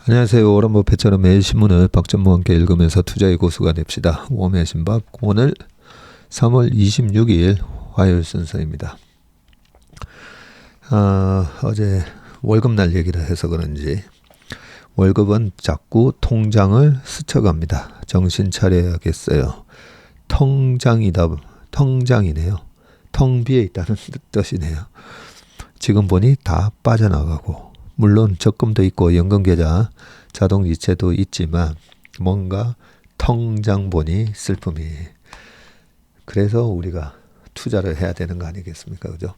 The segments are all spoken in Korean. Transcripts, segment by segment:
안녕하세요. 오란버페처럼 매일 신문을 박전무와 함께 읽으면서 투자의 고수가 됩시다. 웜의 신밥 오늘 3월 26일 화요일 순서입니다. 어제 월급날 얘기를 해서 그런지 월급은 자꾸 통장을 스쳐갑니다. 정신 차려야겠어요. 통장이네요. 텅 비어 있다는 뜻이네요. 지금 보니 다 빠져나가고 물론 적금도 있고 연금계좌, 자동이체도 있지만 뭔가 통장 보니 슬픔이. 그래서 우리가 투자를 해야 되는 거 아니겠습니까? 그죠?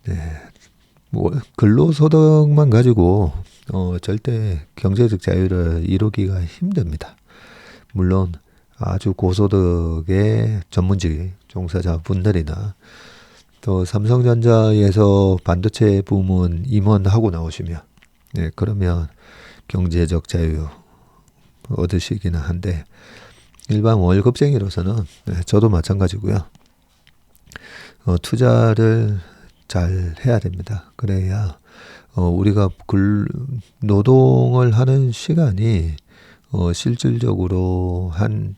네. 뭐 근로소득만 가지고 절대 경제적 자유를 이루기가 힘듭니다. 물론 아주 고소득의 전문직 종사자분들이나 또 삼성전자에서 반도체 부문 임원하고 나오시면 그러면 경제적 자유 얻으시기는 한데 일반 월급쟁이로서는 저도 마찬가지고요. 투자를 잘 해야 됩니다. 그래야 우리가 노동을 하는 시간이 실질적으로 한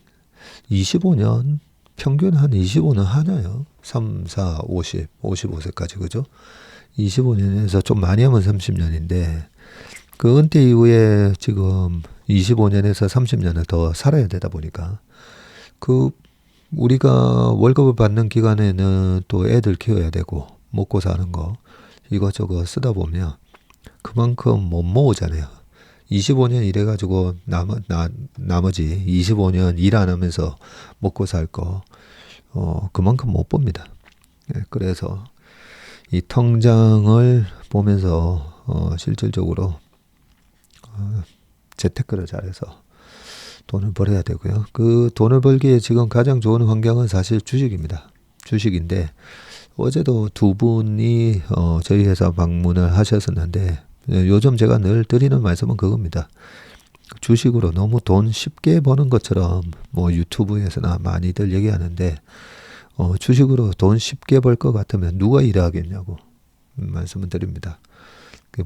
25년 평균 한 25년 하나요? 3, 4, 50, 55세까지 그죠? 25년에서 좀 많이 하면 30년인데 그 은퇴 이후에 지금 25년에서 30년을 더 살아야 되다 보니까 그 우리가 월급을 받는 기간에는 또 애들 키워야 되고 먹고 사는 거 이것저것 쓰다 보면 그만큼 못 모으잖아요. 25년 일해가지고 나머지 25년 일 안 하면서 먹고 살 거 그만큼 못 봅니다. 그래서 이 통장을 보면서 실질적으로 재테크를 잘해서 돈을 벌어야 되고요. 그 돈을 벌기에 지금 가장 좋은 환경은 사실 주식입니다. 주식인데 어제도 두 분이 저희 회사 방문을 하셨었는데 요즘 제가 늘 드리는 말씀은 그겁니다. 주식으로 너무 돈 쉽게 버는 것처럼 뭐 유튜브에서나 많이들 얘기하는데 주식으로 돈 쉽게 벌 것 같으면 누가 일하겠냐고 말씀을 드립니다.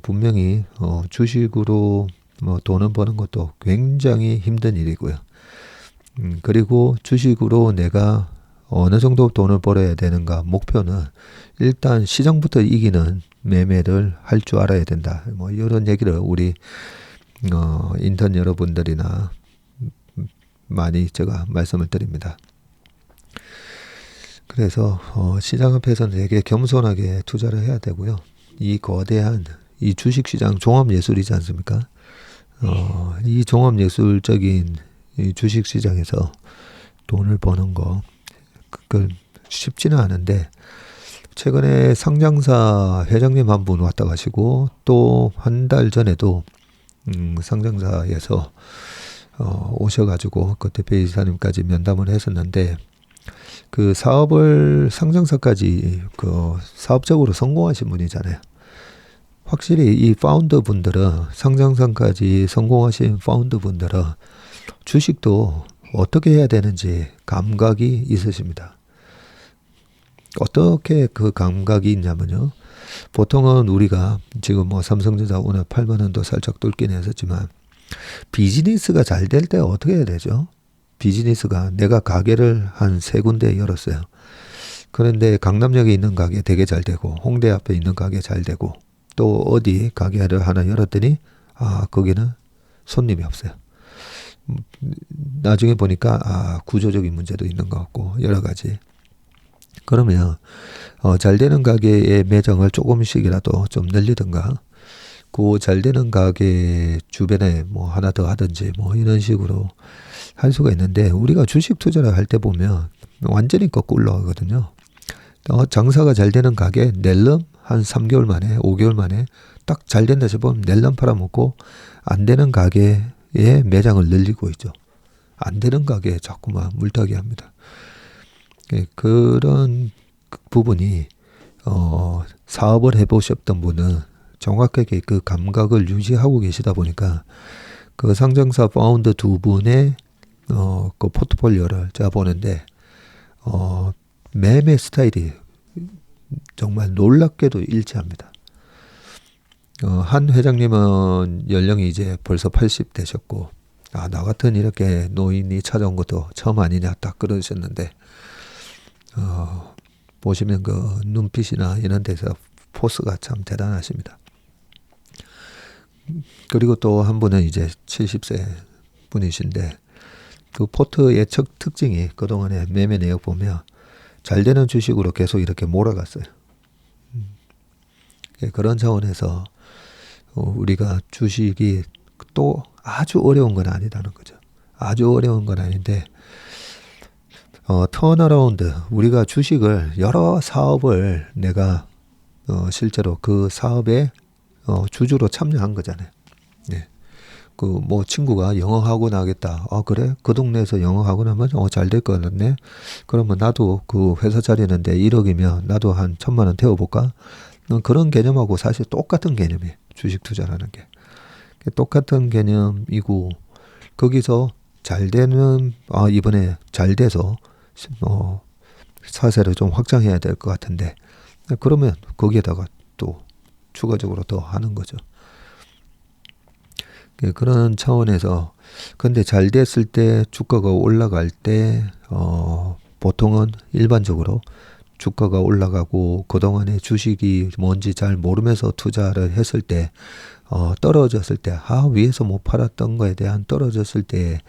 분명히 주식으로 뭐 돈을 버는 것도 굉장히 힘든 일이고요. 그리고 주식으로 내가 어느 정도 돈을 벌어야 되는가 목표는 일단 시장부터 이기는 매매를 할 줄 알아야 된다. 뭐 이런 얘기를 우리 인턴 여러분들이나 많이 제가 말씀을 드립니다. 그래서 시장 앞에서는 되게 겸손하게 투자를 해야 되고요. 이 거대한 이 주식시장 종합예술이지 않습니까? 이 종합예술적인 이 주식시장에서 돈을 버는 거 그걸 쉽지는 않은데 최근에 상장사 회장님 한 분 왔다 가시고 또 한 달 전에도 상장사에서 오셔가지고 그 대표이사님까지 면담을 했었는데 그 사업을 상장사까지 그 사업적으로 성공하신 분이잖아요. 확실히 이 파운더 분들은 상장사까지 성공하신 파운더 분들은 주식도 어떻게 해야 되는지 감각이 있으십니다. 어떻게 그 감각이 있냐면요. 보통은 우리가 지금 뭐 삼성전자 오늘 8만 원도 살짝 뚫긴 했었지만 비즈니스가 잘 될 때 어떻게 해야 되죠? 비즈니스가 내가 가게를 한 3군데 열었어요. 그런데 강남역에 있는 가게 되게 잘 되고 홍대 앞에 있는 가게 잘 되고 또 어디 가게를 하나 열었더니 거기는 손님이 없어요. 나중에 보니까 구조적인 문제도 있는 것 같고 여러 가지. 그러면 잘 되는 가게의 매장을 조금씩이라도 좀 늘리든가 그 잘 되는 가게 주변에 뭐 하나 더 하든지 뭐 이런 식으로 할 수가 있는데 우리가 주식 투자를 할 때 보면 완전히 거꾸로 하거든요. 장사가 잘 되는 가게 낼름 한 3개월 만에 5개월 만에 딱 잘 된다 싶으면 낼름 팔아먹고 안 되는 가게의 매장을 늘리고 있죠. 안 되는 가게에 자꾸만 물타기 합니다. 그런 부분이 사업을 해보셨던 분은 정확하게 그 감각을 유지하고 계시다 보니까 그 상장사 파운더 두 분의 그 포트폴리오를 제가 보는데 매매 스타일이 정말 놀랍게도 일치합니다. 한 회장님은 연령이 이제 벌써 80 되셨고, 나 같은 이렇게 노인이 찾아온 것도 처음 아니냐 딱 그러셨는데, 보시면 그 눈빛이나 이런 데서 포스가 참 대단하십니다. 그리고 또 한 분은 이제 70세 분이신데, 그 포트의 특징이 그동안에 매매 내역 보면 잘 되는 주식으로 계속 이렇게 몰아갔어요. 그런 차원에서 우리가 주식이 또 아주 어려운 건 아니다는 거죠. 아주 어려운 건 아닌데, 턴어라운드, 우리가 주식을 여러 사업을 내가 실제로 그 사업에 주주로 참여한 거잖아요. 네. 그 뭐 친구가 영어 학원 하겠다. 그래? 그 동네에서 영어 학원 하면 잘 될 것 같네. 그러면 나도 그 회사 차리는데 1억이면 나도 한 1,000만 원 태워볼까? 그런 개념하고 사실 똑같은 개념이에요. 주식 투자라는 게. 똑같은 개념이고, 거기서 잘 되는, 이번에 잘 돼서 사세를 좀 확장해야 될 것 같은데, 그러면 거기에다가 또 추가적으로 더 하는 거죠. 그런 차원에서, 근데 잘 됐을 때 주가가 올라갈 때 보통은 일반적으로 주가가 올라가고 그동안에 주식이 뭔지 잘 모르면서 투자를 했을 때 떨어졌을 때, 위에서 못 팔았던 거에 대한 떨어졌을 때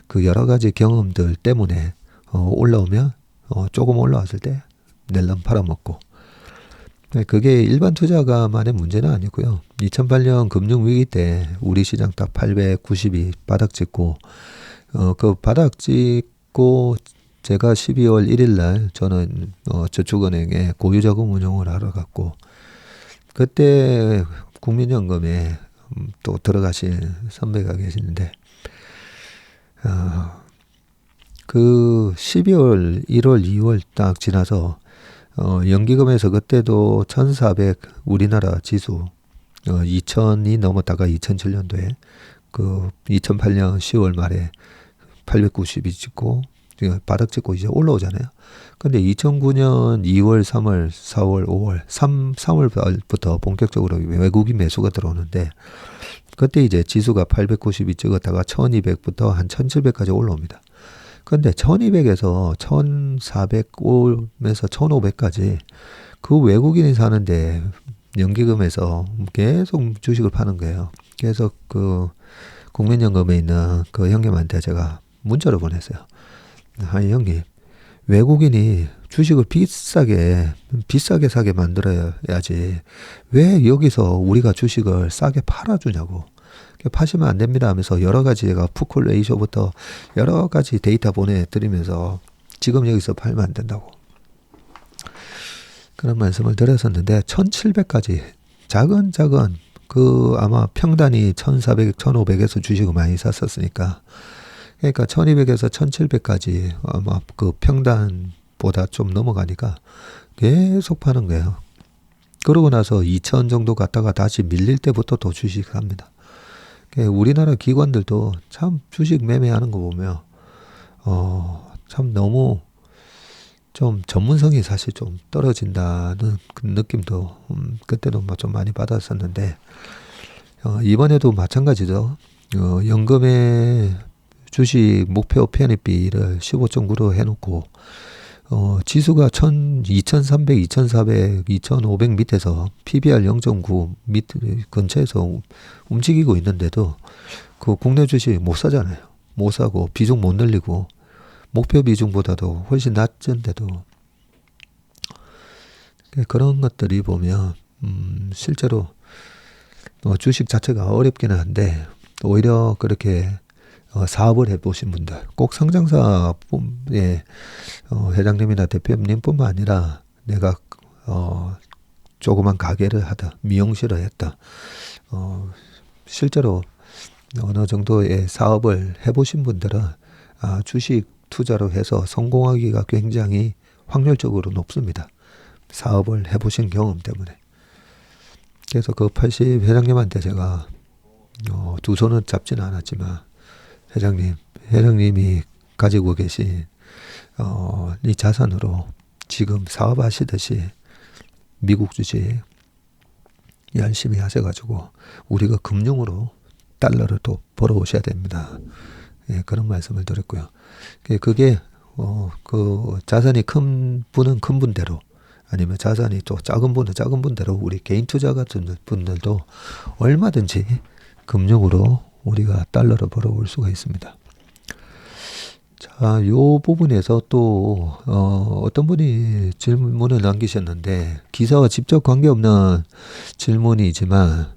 그 여러 가지 경험들 때문에 올라오면 조금 올라왔을 때 낼름 팔아먹고, 그게 일반 투자가만의 문제는 아니고요. 2008년 금융위기 때 우리 시장 딱 890이 바닥 찍고, 그 바닥 찍고 제가 12월 1일 날 저는 저축은행에 고유자금 운용을 하러 갔고, 그때 국민연금에 또 들어가신 선배가 계시는데, 그 12월, 1월, 2월 딱 지나서 연기금에서 그때도 1400 우리나라 지수 2000이 넘었다가 2007년도에 그 2008년 10월 말에 890이 찍고 바닥 찍고 이제 올라오잖아요. 근데 2009년 2월, 3월, 4월, 5월, 3월부터 본격적으로 외국인 매수가 들어오는데, 그때 이제 지수가 892 찍었다가 1200부터 한 1700까지 올라옵니다. 근데 1200에서 1400 오면서 1500까지 그 외국인이 사는데 연기금에서 계속 주식을 파는 거예요. 그래서 그 국민연금에 있는 그 형님한테 제가 문자를 보냈어요. 형님, 외국인이 주식을 비싸게 사게 만들어야지 왜 여기서 우리가 주식을 싸게 팔아주냐고. 파시면 안 됩니다 하면서 여러 가지 제가 푸콜 레이쇼부터 여러 가지 데이터 보내드리면서 지금 여기서 팔면 안 된다고 그런 말씀을 드렸었는데, 1700까지 작은 그 아마 평단이 1400, 1500에서 주식을 많이 샀었으니까, 그러니까 1200에서 1700까지 아마 그 평단보다 좀 넘어가니까 계속 파는 거예요. 그러고 나서 2000 정도 갔다가 다시 밀릴 때부터 또 주식 삽니다. 우리나라 기관들도 참 주식 매매하는 거 보면 참 너무 좀 전문성이 사실 좀 떨어진다는 그 느낌도 그때도 좀 많이 받았었는데, 이번에도 마찬가지죠. 연금의 주식 목표 편입비를 15.9로 해놓고 지수가 2300, 2400, 2500 밑에서 PBR 0.9 밑 근처에서 움직이고 있는데도 그 국내 주식 못 사잖아요. 못 사고 비중 못 늘리고 목표 비중보다도 훨씬 낮은데도, 그런 것들이 보면 실제로 주식 자체가 어렵기는 한데, 오히려 그렇게 사업을 해보신 분들, 꼭 상장사의 회장님이나 대표님뿐만 아니라 내가 조그만 가게를 하다, 미용실을 했다, 실제로 어느 정도의 사업을 해보신 분들은 주식 투자로 해서 성공하기가 굉장히 확률적으로 높습니다. 사업을 해보신 경험 때문에. 그래서 그 80 회장님한테 제가 두 손은 잡지는 않았지만, 회장님이 가지고 계신 이 자산으로 지금 사업하시듯이 미국 주식 열심히 하셔가지고 우리가 금융으로 달러를 또 벌어오셔야 됩니다. 예, 그런 말씀을 드렸고요. 그게 그 자산이 큰 분은 큰 분대로, 아니면 자산이 또 작은 분은 작은 분대로 우리 개인 투자 같은 분들도 얼마든지 금융으로 우리가 달러를 벌어올 수가 있습니다. 자, 요 부분에서 또 어떤 분이 질문을 남기셨는데, 기사와 직접 관계없는 질문이지만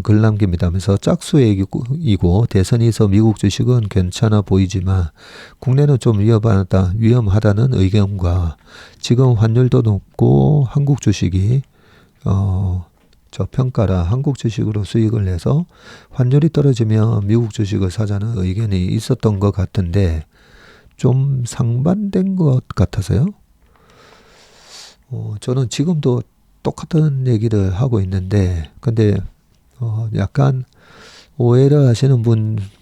글 남깁니다 하면서, 짝수액이고 대선이 있어 미국 주식은 괜찮아 보이지만 국내는 좀 위험하다는 의견과 지금 환율도 높고 한국 주식이 저평가라 한국 주식으로 수익을 내서 환율이 떨어지면 미국 주식을 사자는 의견이 있었던 것 같은데 좀 상반된 것 같아서요. 저는 지금도 똑같은 얘기를 하고 있는데, 근데 약간 오해를 하시는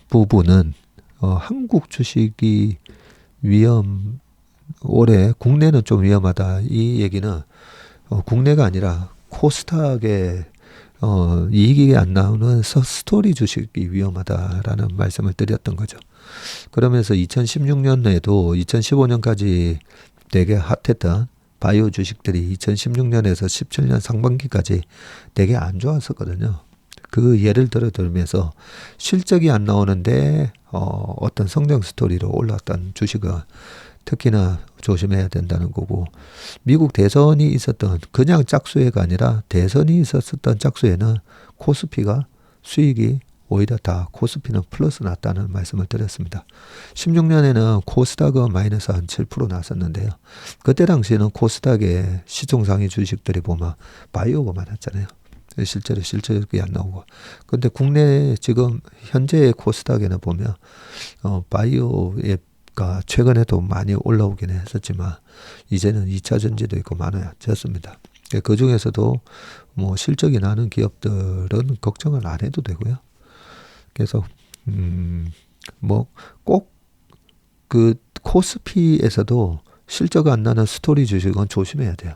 부분은 한국 주식이 올해 국내는 좀 위험하다, 이 얘기는 국내가 아니라 코스닥에 이익이 안 나오는 스토리 주식이 위험하다라는 말씀을 드렸던 거죠. 그러면서 2016년에도 2015년까지 되게 핫했던 바이오 주식들이 2016년에서 17년 상반기까지 되게 안 좋았었거든요. 그 예를 들면서 실적이 안 나오는데 어떤 성장 스토리로 올랐던 주식은 특히나 조심해야 된다는 거고, 미국 대선이 있었던 그냥 짝수회가 아니라 대선이 있었던 짝수회는 코스피가 수익이 오히려 다 코스피는 플러스 났다는 말씀을 드렸습니다. 16년에는 코스닥은 마이너스 한 7% 났었는데요. 그때 당시에는 코스닥의 시총상위 주식들이 보면 바이오가 많았잖아요. 실제로 실적이 안 나오고. 근데 국내 지금 현재의 코스닥에는 보면 바이오가 최근에도 많이 올라오긴 했었지만 이제는 2차 전지도 있고 많아졌습니다. 그 중에서도 뭐 실적이 나는 기업들은 걱정을 안 해도 되고요. 그래서 뭐 꼭 그 코스피에서도 실적 안 나는 스토리 주식은 조심해야 돼요.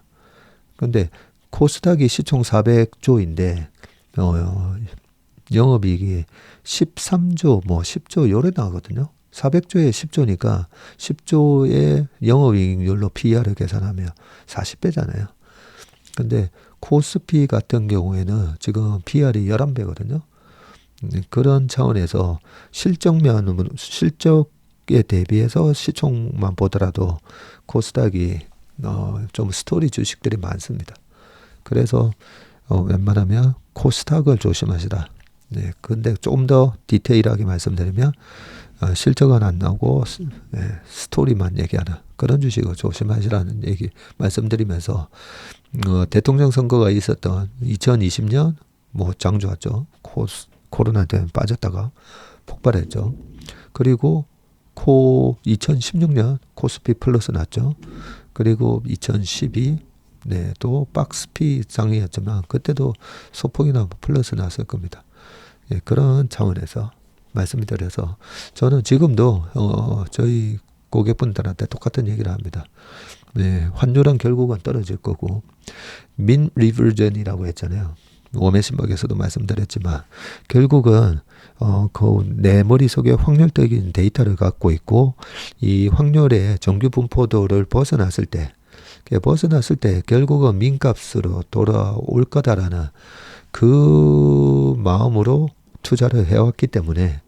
근데 코스닥이 시총 400조인데 영업이익이 13조 뭐 10조 요래 나거든요. 400조에 10조니까 10조의 영업이익률로 PER을 계산하면 40배잖아요. 근데 코스피 같은 경우에는 지금 PER이 11배거든요. 그런 차원에서 실적에 대비해서 시총만 보더라도 코스닥이 좀 스토리 주식들이 많습니다. 그래서 웬만하면 코스닥을 조심하시라. 네, 근데 좀 더 디테일하게 말씀드리면 실적은 안 나오고 스토리만 얘기하는 그런 주식을 조심하시라는 얘기 말씀드리면서, 대통령 선거가 있었던 2020년 뭐 장 좋았죠. 코로나 때문에 빠졌다가 폭발했죠. 그리고 2016년 코스피 플러스 났죠. 그리고 2012 또 박스피 장이었지만 그때도 소폭이나 플러스 났을 겁니다. 예, 그런 차원에서 말씀을 드려서 저는 지금도 저희 고객분들한테 똑같은 얘기를 합니다. 네, 환율은 결국은 떨어질 거고, 민 리버전이라고 했잖아요. 워맨신박에서도 말씀드렸지만 결국은 내 머릿속에 확률적인 데이터를 갖고 있고, 이 확률의 정규 분포도를 벗어났을 때 결국은 민값으로 돌아올 거다라는 그 마음으로 투자를 해왔기 때문에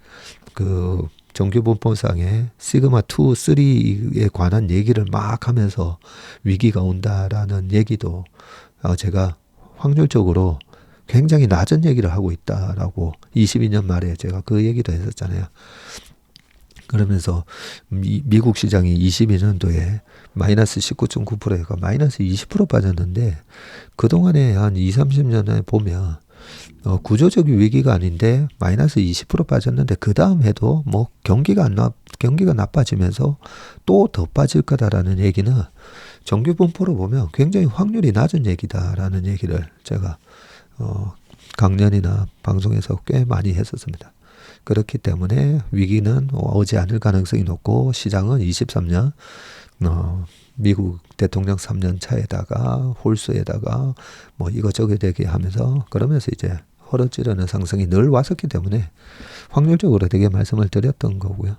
그 정규분포상의 시그마 2, 3에 관한 얘기를 막 하면서 위기가 온다라는 얘기도 제가 확률적으로 굉장히 낮은 얘기를 하고 있다라고 22년 말에 제가 그 얘기도 했었잖아요. 그러면서 미국 시장이 22년도에 마이너스 19.9%가 마이너스 20% 빠졌는데, 그동안에 한 20-30년에 보면 구조적인 위기가 아닌데 마이너스 20% 빠졌는데 그 다음 해도 뭐 경기가 나빠지면서 또 더 빠질 거다라는 얘기는 정규 분포로 보면 굉장히 확률이 낮은 얘기다라는 얘기를 제가 강연이나 방송에서 꽤 많이 했었습니다. 그렇기 때문에 위기는 오지 않을 가능성이 높고 시장은 23년 미국 대통령 3년 차에다가 홀수에다가 뭐 이것저것 되게 하면서 그러면서 이제 헐어지르는 상승이 늘 왔었기 때문에 확률적으로 되게 말씀을 드렸던 거고요.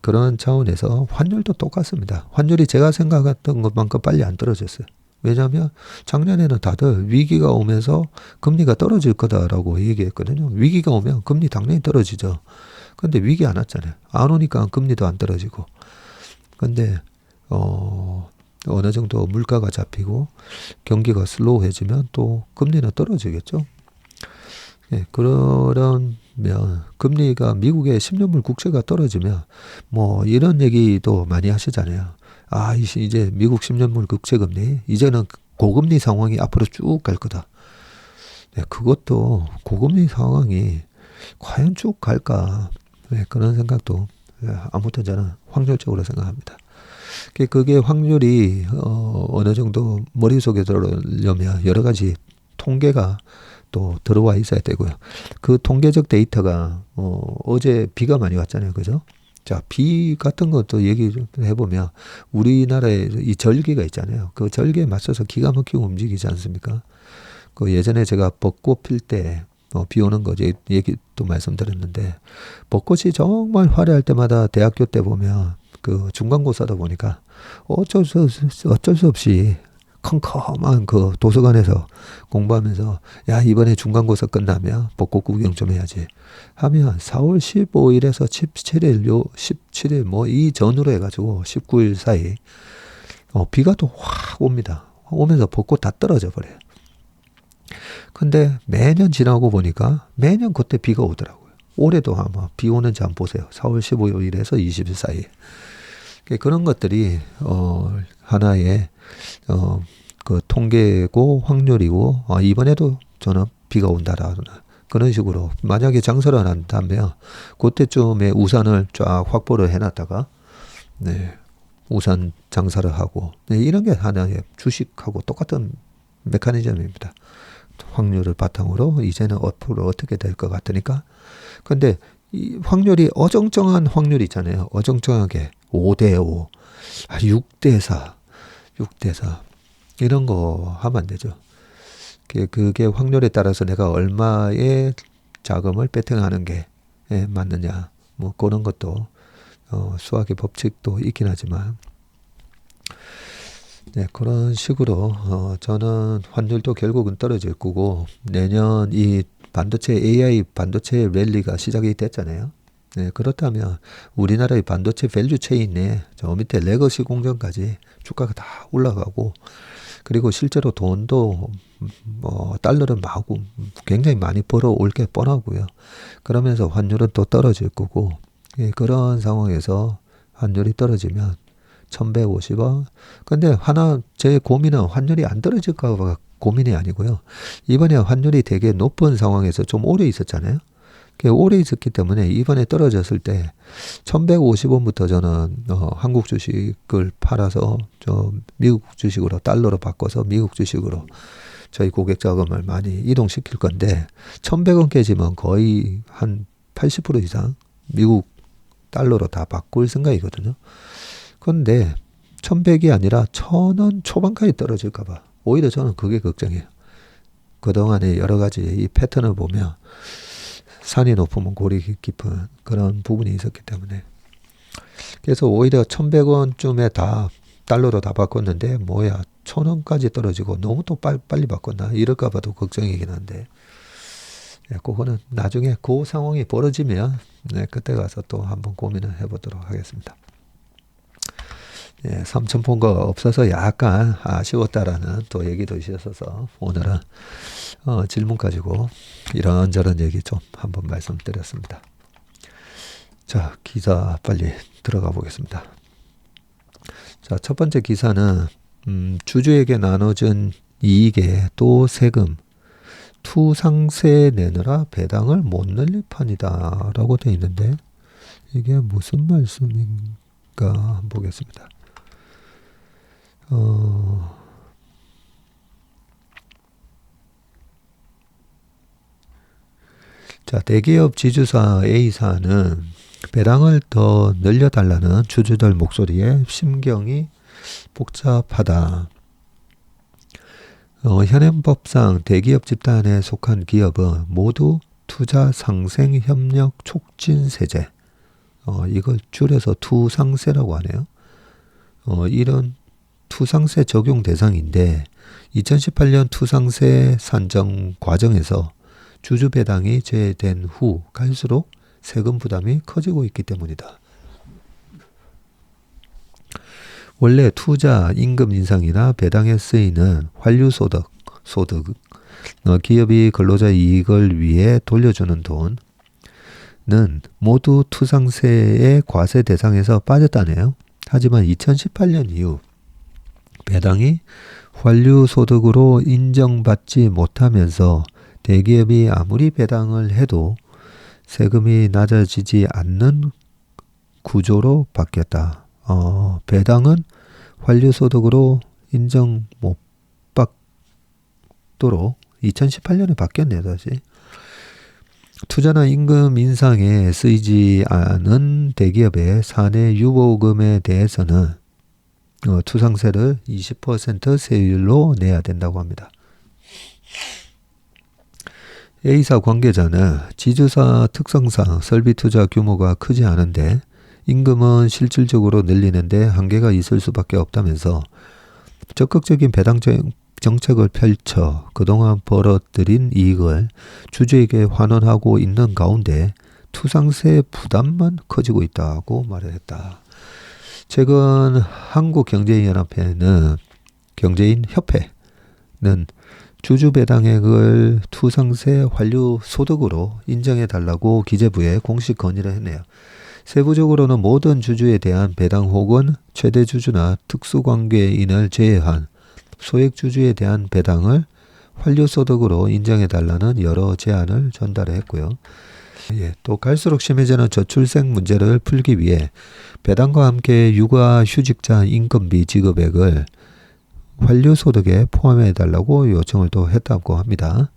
그런 차원에서 환율도 똑같습니다. 환율이 제가 생각했던 것만큼 빨리 안 떨어졌어요. 왜냐하면 작년에는 다들 위기가 오면서 금리가 떨어질 거다라고 얘기했거든요. 위기가 오면 금리 당연히 떨어지죠. 근데 위기 안 왔잖아요. 안 오니까 금리도 안 떨어지고. 근데 어느 정도 물가가 잡히고 경기가 슬로우해지면 또 금리는 떨어지겠죠. 예, 그러면 금리가 미국의 10년물 국채가 떨어지면 뭐 이런 얘기도 많이 하시잖아요. 아, 이제 미국 10년물 국채 금리 이제는 고금리 상황이 앞으로 쭉 갈 거다. 네, 그것도 고금리 상황이 과연 쭉 갈까? 네, 그런 생각도 아무튼 저는 확률적으로 생각합니다. 그게 확률이 어느 정도 머릿속에 들어오려면 여러 가지 통계가 또 들어와 있어야 되고요. 그 통계적 데이터가 어제 비가 많이 왔잖아요. 그죠? 자, 비 같은 것도 얘기 좀 해보면 우리나라에 이 절기가 있잖아요. 그 절기에 맞춰서 기가 막히게 움직이지 않습니까? 그 예전에 제가 벚꽃 필 때 비 오는 거 얘기도 말씀드렸는데 벚꽃이 정말 화려할 때마다 대학교 때 보면 그 중간고사다 보니까 어쩔 수 없이 컴컴한 그 도서관에서 공부하면서 야 이번에 중간고사 끝나면 벚꽃 구경 좀 해야지 하면 4월 15일에서 17일 17일 뭐 이 전후로 해가지고 19일 사이 비가 또 확 옵니다. 오면서 벚꽃 다 떨어져 버려요. 근데 매년 지나고 보니까 매년 그때 비가 오더라고요. 올해도 아마 비 오는지 한번 보세요. 4월 15일에서 20일 사이. 그런 것들이 하나의 그 통계고 확률이고 이번에도 저는 비가 온다라는 그런 식으로 만약에 장사를 한다면 그때쯤에 우산을 쫙 확보를 해놨다가 네, 우산 장사를 하고 네, 이런 게 하나의 주식하고 똑같은 메커니즘입니다. 확률을 바탕으로 이제는 앞으로 어떻게 될 것 같으니까 근데 이 확률이 어정쩡한 확률이 있잖아요. 어정쩡하게 5대5, 6대4, 6대4 이런 거 하면 안 되죠. 그게 확률에 따라서 내가 얼마의 자금을 베팅하는 게 맞느냐 뭐 그런 것도 수학의 법칙도 있긴 하지만 네, 그런 식으로 저는 환율도 결국은 떨어질 거고 내년 이 반도체 AI 반도체 랠리가 시작이 됐잖아요. 네, 그렇다면 우리나라의 반도체 밸류 체인에 저 밑에 레거시 공정까지 주가가 다 올라가고 그리고 실제로 돈도 달러를 마구 굉장히 많이 벌어올 게 뻔하고요. 그러면서 환율은 또 떨어질 거고 예, 그런 상황에서 환율이 떨어지면 1150원. 근데 하나 제 고민은 환율이 안 떨어질까 봐 고민이 아니고요. 이번에 환율이 되게 높은 상황에서 좀 오래 있었잖아요. 오래 있었기 때문에 이번에 떨어졌을 때 1150원부터 저는 한국 주식을 팔아서 저 미국 주식으로 달러로 바꿔서 미국 주식으로 저희 고객 자금을 많이 이동시킬 건데 1100원 깨지면 거의 한 80% 이상 미국 달러로 다 바꿀 생각이거든요. 그런데 1100이 아니라 1000원 초반까지 떨어질까 봐 오히려 저는 그게 걱정이에요. 그동안의 여러 가지 이 패턴을 보면 산이 높으면 골이 깊은 그런 부분이 있었기 때문에 그래서 오히려 1100원쯤에 다 달러로 다 바꿨는데 뭐야 1000원까지 떨어지고 너무 또 빨리 바꿨나 이럴까 봐도 걱정이긴 한데 그거는 나중에 그 상황이 벌어지면 그때 가서 또 한번 고민을 해보도록 하겠습니다. 예, 삼천포가 없어서 약간 아쉬웠다라는 또 얘기도 있어서 오늘은 질문 가지고 이런저런 얘기 좀 한번 말씀드렸습니다. 자, 기사 빨리 들어가 보겠습니다. 자, 첫 번째 기사는 주주에게 나눠준 이익에 또 세금, 투상세 내느라 배당을 못 늘릴 판이다 라고 되어 있는데 이게 무슨 말씀인가 한번 보겠습니다. 자, 대기업 지주사 A사는 배당을 더 늘려달라는 주주들 목소리에 심경이 복잡하다. 현행법상 대기업 집단에 속한 기업은 모두 투자 상생 협력 촉진 세제, 이걸 줄여서 투상세라고 하네요. 이런 투상세 적용 대상인데 2018년 투상세 산정 과정에서 주주 배당이 제외된 후 갈수록 세금 부담이 커지고 있기 때문이다. 원래 투자, 임금 인상이나 배당에 쓰이는 환류소득, 기업이 근로자 이익을 위해 돌려주는 돈은 모두 투상세의 과세 대상에서 빠졌다네요. 하지만 2018년 이후 배당이 환류소득으로 인정받지 못하면서 대기업이 아무리 배당을 해도 세금이 낮아지지 않는 구조로 바뀌었다. 배당은 환류소득으로 인정 못 받도록 2018년에 바뀌었네요, 다시. 투자나 임금 인상에 쓰이지 않은 대기업의 사내 유보금에 대해서는 투상세를 20% 세율로 내야 된다고 합니다. A사 관계자는 지주사 특성상 설비 투자 규모가 크지 않은데 임금은 실질적으로 늘리는데 한계가 있을 수밖에 없다면서 적극적인 배당 정책을 펼쳐 그동안 벌어들인 이익을 주주에게 환원하고 있는 가운데 투상세 부담만 커지고 있다고 말을 했다. 최근 한국경제인협회는 주주 배당액을 투상세 환류 소득으로 인정해 달라고 기재부에 공식 건의를 했네요. 세부적으로는 모든 주주에 대한 배당 혹은 최대 주주나 특수관계인을 제외한 소액 주주에 대한 배당을 환류 소득으로 인정해 달라는 여러 제안을 전달을 했고요. 또 갈수록 심해지는 저출생 문제를 풀기 위해 배당과 함께 육아휴직자 인건비 지급액을 환류소득에 포함해달라고 요청을 또 했다고 합니다.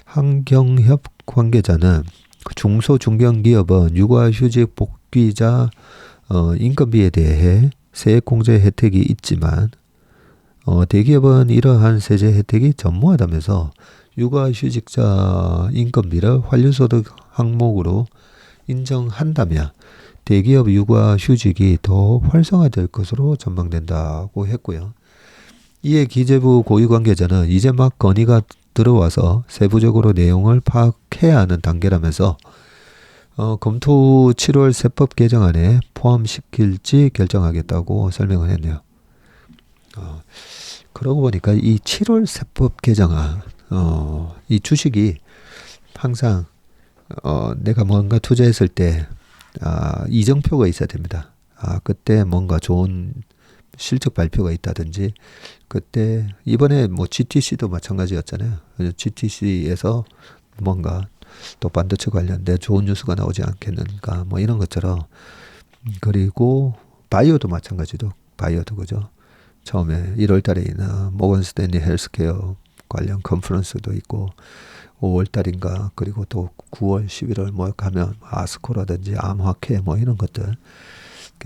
한경협 관계자는 중소중견기업은 육아휴직 복귀자 인건비에 대해 세액공제 혜택이 있지만 대기업은 이러한 세제 혜택이 전무하다면서 육아휴직자 인건비를 환류소득 항목으로 인정한다면 대기업 육아휴직이 더 활성화될 것으로 전망된다고 했고요. 이에 기재부 고위관계자는 이제 막 건의가 들어와서 세부적으로 내용을 파악해야 하는 단계라면서 검토 후 7월 세법 개정안에 포함시킬지 결정하겠다고 설명을 했네요. 그러고 보니까 이 7월 세법 개정안, 이 주식이 항상 내가 뭔가 투자했을 때 이정표가 있어야 됩니다. 그때 뭔가 좋은 실적 발표가 있다든지, 그때 이번에 뭐 GTC도 마찬가지였잖아요. GTC에서 뭔가 또 반도체 관련된 좋은 뉴스가 나오지 않겠는가, 뭐 이런 것처럼. 그리고 바이오도 마찬가지도, 바이오도 그죠. 처음에 1월 달에 있는 모건 스탠리 헬스케어 관련 컨퍼런스도 있고, 5월 달인가, 그리고 또 9월, 11월 뭐 가면 아스코라든지 암화케 뭐 이런 것들.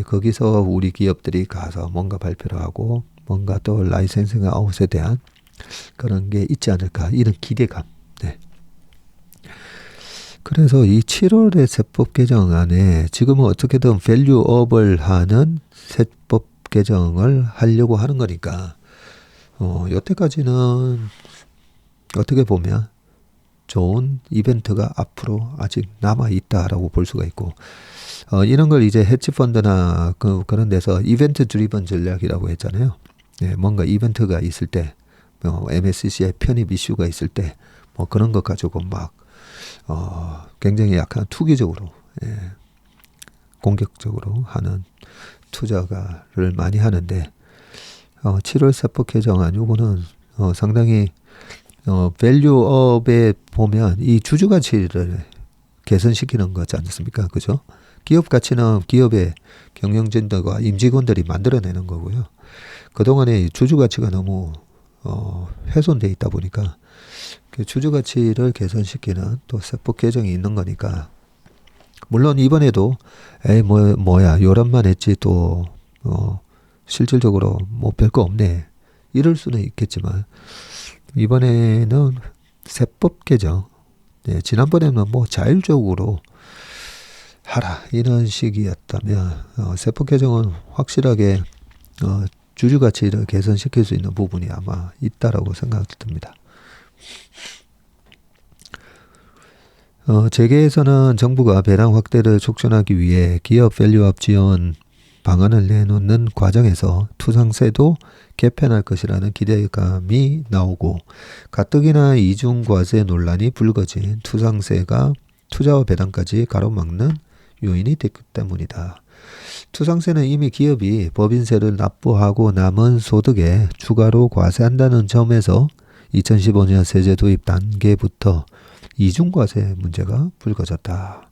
거기서 우리 기업들이 가서 뭔가 발표를 하고 뭔가 또 라이센싱 아웃에 대한 그런 게 있지 않을까, 이런 기대감. 네. 그래서 이 7월의 세법 개정안에 지금은 어떻게든 밸류업을 하는 세법 개정을 하려고 하는 거니까 여태까지는 어떻게 보면 좋은 이벤트가 앞으로 아직 남아있다라고 볼 수가 있고, 이런 걸 이제 헤지펀드나 그런 데서 이벤트 드리븐 전략이라고 했잖아요. 네, 뭔가 이벤트가 있을 때, MSCI의 편입 이슈가 있을 때, 뭐 그런 것 가지고 막, 굉장히 약간 투기적으로, 공격적으로 하는 투자가를 많이 하는데, 7월 세법 개정안 요거는 상당히 밸류업에 보면 이 주주 가치를 개선시키는 거지 않습니까? 그죠? 기업 가치는 기업의 경영진들과 임직원들이 만들어내는 거고요. 그동안에 주주 가치가 너무 훼손돼 있다 보니까 그 주주 가치를 개선시키는 또 세법 개정이 있는 거니까. 물론 이번에도 에이 뭐야 요런만 했지 또 실질적으로 뭐 별거 없네 이럴 수는 있겠지만 이번에는 세법 개정, 지난번에는 뭐 자율적으로 하라 이런 식이었다면 세법 개정은 확실하게 주주 가치를 개선시킬 수 있는 부분이 아마 있다라고 생각이 듭니다. 재계에서는 정부가 배당 확대를 촉진하기 위해 기업 밸류업 지원 방안을 내놓는 과정에서 투상세도 개편할 것이라는 기대감이 나오고 가뜩이나 이중과세 논란이 불거진 투상세가 투자와 배당까지 가로막는 요인이 됐기 때문이다. 투상세는 이미 기업이 법인세를 납부하고 남은 소득에 추가로 과세한다는 점에서 2015년 세제 도입 단계부터 이중과세 문제가 불거졌다.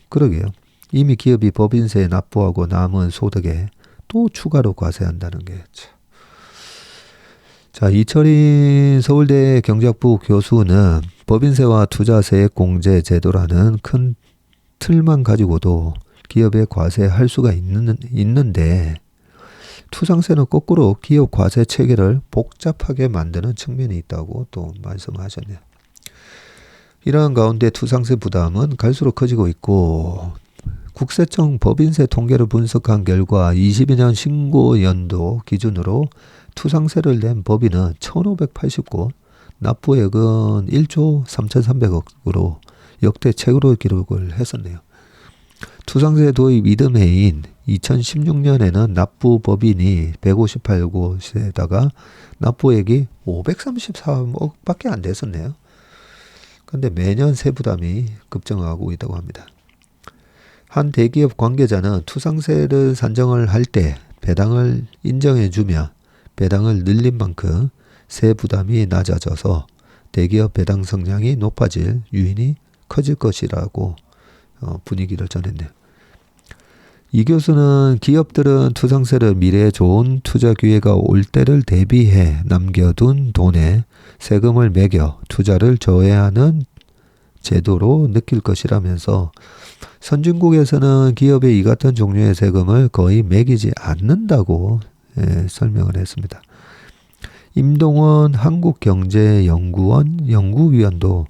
그러게요. 이미 기업이 법인세 납부하고 남은 소득에 또 추가로 과세한다는 게 참. 자, 이철인 서울대 경제학부 교수는 법인세와 투자세액공제 제도라는 큰 틀만 가지고도 기업에 과세할 수가 있는데 투상세는 거꾸로 기업 과세 체계를 복잡하게 만드는 측면이 있다고 또 말씀하셨네요. 이러한 가운데 투상세 부담은 갈수록 커지고 있고 국세청 법인세 통계를 분석한 결과 22년 신고 연도 기준으로 투상세를 낸 법인은 1,580곳, 납부액은 1조 3,300억으로 역대 최고로 기록을 했었네요. 투상세 도입 이듬해인 2016년에는 납부 법인이 158곳에다가 납부액이 533억밖에 안 됐었네요. 근데 매년 세부담이 급증하고 있다고 합니다. 한 대기업 관계자는 투상세를 산정을 할 때 배당을 인정해주며 배당을 늘린 만큼 세부담이 낮아져서 대기업 배당 성향이 높아질 유인이 커질 것이라고 분위기를 전했네요. 이 교수는 기업들은 투상세를 미래에 좋은 투자 기회가 올 때를 대비해 남겨둔 돈에 세금을 매겨 투자를 조회하는 제도로 느낄 것이라면서 선진국에서는 기업의 이 같은 종류의 세금을 거의 매기지 않는다고 설명을 했습니다. 임동원 한국경제연구원 연구위원도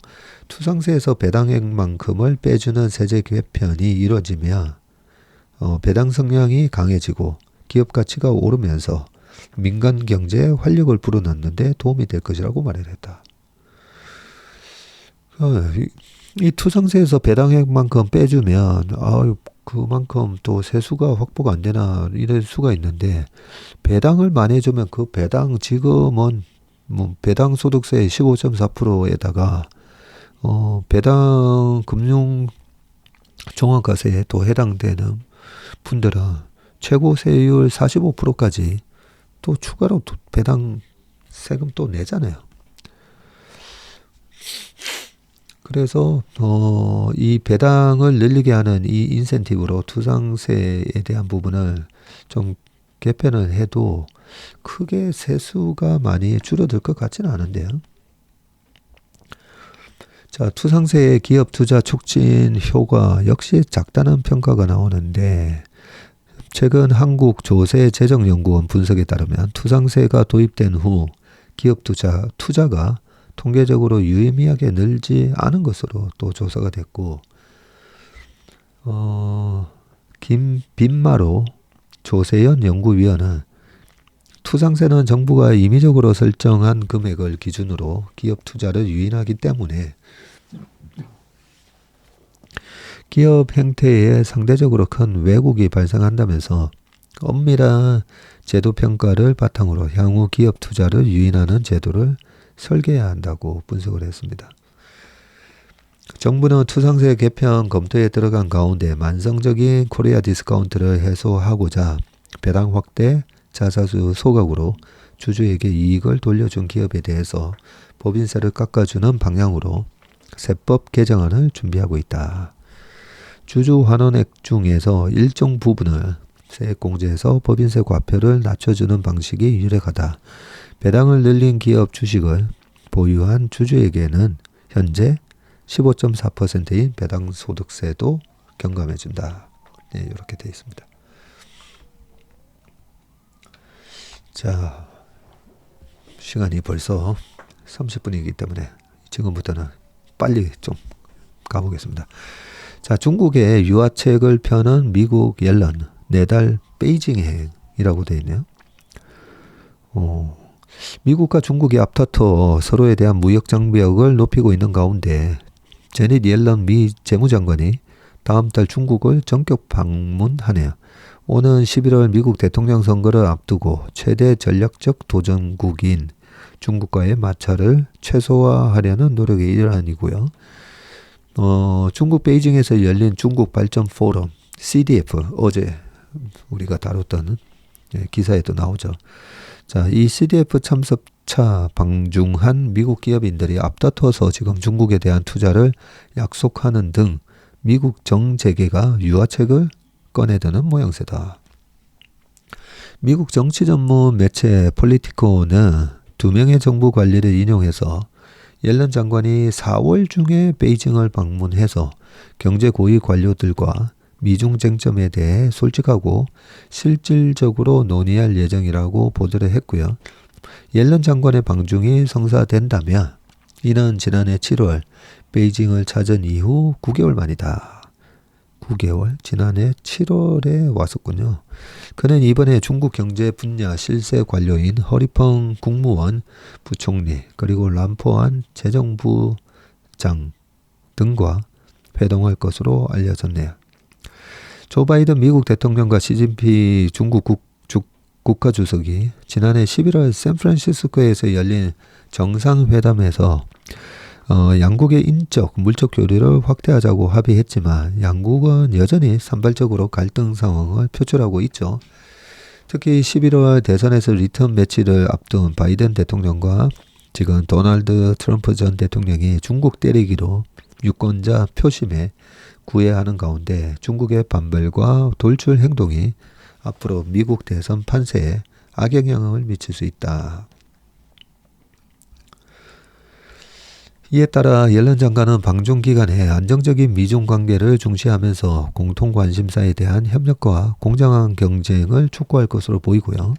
투상세에서 배당액만큼을 빼주는 세제 개편이 이루어지면 배당 성향이 강해지고 기업 가치가 오르면서 민간 경제에 활력을 불어넣는 데 도움이 될 것이라고 말했다. 이 투상세에서 배당액만큼 빼주면 그만큼 또 세수가 확보가 안 되나 이럴 수가 있는데 배당을 많이 해주면 그 배당 지금은 뭐 배당 소득세 15.4%에다가 배당 금융 종합과세에 또 해당되는 분들은 최고 세율 45%까지 또 추가로 또 배당 세금 또 내잖아요. 그래서 이 배당을 늘리게 하는 이 인센티브로 투상세에 대한 부분을 좀 개편을 해도 크게 세수가 많이 줄어들 것 같지는 않은데요. 자, 투상세의 기업 투자 촉진 효과 역시 작다는 평가가 나오는데 최근 한국조세재정연구원 분석에 따르면 투상세가 도입된 후 기업 투자가 통계적으로 유의미하게 늘지 않은 것으로 또 조사가 됐고 김빈마로 조세연 연구위원은 투상세는 정부가 임의적으로 설정한 금액을 기준으로 기업 투자를 유인하기 때문에 기업 행태에 상대적으로 큰 왜곡이 발생한다면서 엄밀한 제도 평가를 바탕으로 향후 기업 투자를 유인하는 제도를 설계해야 한다고 분석을 했습니다. 정부는 투상세 개편 검토에 들어간 가운데 만성적인 코리아 디스카운트를 해소하고자 배당 확대, 자사주 소각으로 주주에게 이익을 돌려준 기업에 대해서 법인세를 깎아주는 방향으로 세법 개정안을 준비하고 있다. 주주 환원액 중에서 일정 부분을 세액공제에서 법인세 과표를 낮춰주는 방식이 유력하다. 배당을 늘린 기업 주식을 보유한 주주에게는 현재 15.4%인 배당 소득세도 경감해 준다. 네, 이렇게 되어 있습니다. 자, 시간이 벌써 30분이기 때문에 지금부터는 빨리 좀 가보겠습니다. 자, 중국의 유화책을 펴는 미국 옐런 내달 베이징행이라고 되어 있네요. 미국과 중국이 앞다퉈 서로에 대한 무역 장벽을 높이고 있는 가운데 제닛 옐런 미 재무장관이 다음 달 중국을 전격 방문하네요. 오는 11월 미국 대통령 선거를 앞두고 최대 전략적 도전국인 중국과의 마찰을 최소화하려는 노력의 일환이고요. 중국 베이징에서 열린 중국 발전 포럼 CDF, 어제 우리가 다뤘던 기사에도 나오죠. 자, 이 CDF 참석차 방중한 미국 기업인들이 앞다퉈서 지금 중국에 대한 투자를 약속하는 등 미국 정재계가 유화책을 꺼내드는 모양새다. 미국 정치 전문 매체 폴리티코는 2명의 정부 관리를 인용해서 옐런 장관이 4월 중에 베이징을 방문해서 경제 고위 관료들과 미중 쟁점에 대해 솔직하고 실질적으로 논의할 예정이라고 보도를 했고요. 옐런 장관의 방중이 성사된다면 이는 지난해 7월 베이징을 찾은 이후 9개월 만이다. 9개월? 지난해 7월에 왔었군요. 그는 이번에 중국 경제 분야 실세 관료인 허리펑 국무원 부총리 그리고 람포안 재정부장 등과 회동할 것으로 알려졌네요. 조 바이든 미국 대통령과 시진핑 중국 국가주석이 지난해 11월 샌프란시스코에서 열린 정상회담에서 양국의 인적, 물적 교류를 확대하자고 합의했지만 양국은 여전히 산발적으로 갈등 상황을 표출하고 있죠. 특히 11월 대선에서 리턴 매치를 앞둔 바이든 대통령과 지금 도널드 트럼프 전 대통령이 중국 때리기로 유권자 표심에 구애하는 가운데 중국의 반발과 돌출 행동이 앞으로 미국 대선 판세에 악영향을 미칠 수 있다. 이에 따라 옐런 장관은 방중 기간에 안정적인 미중 관계를 중시하면서 공통 관심사에 대한 협력과 공정한 경쟁을 촉구할 것으로 보이고요.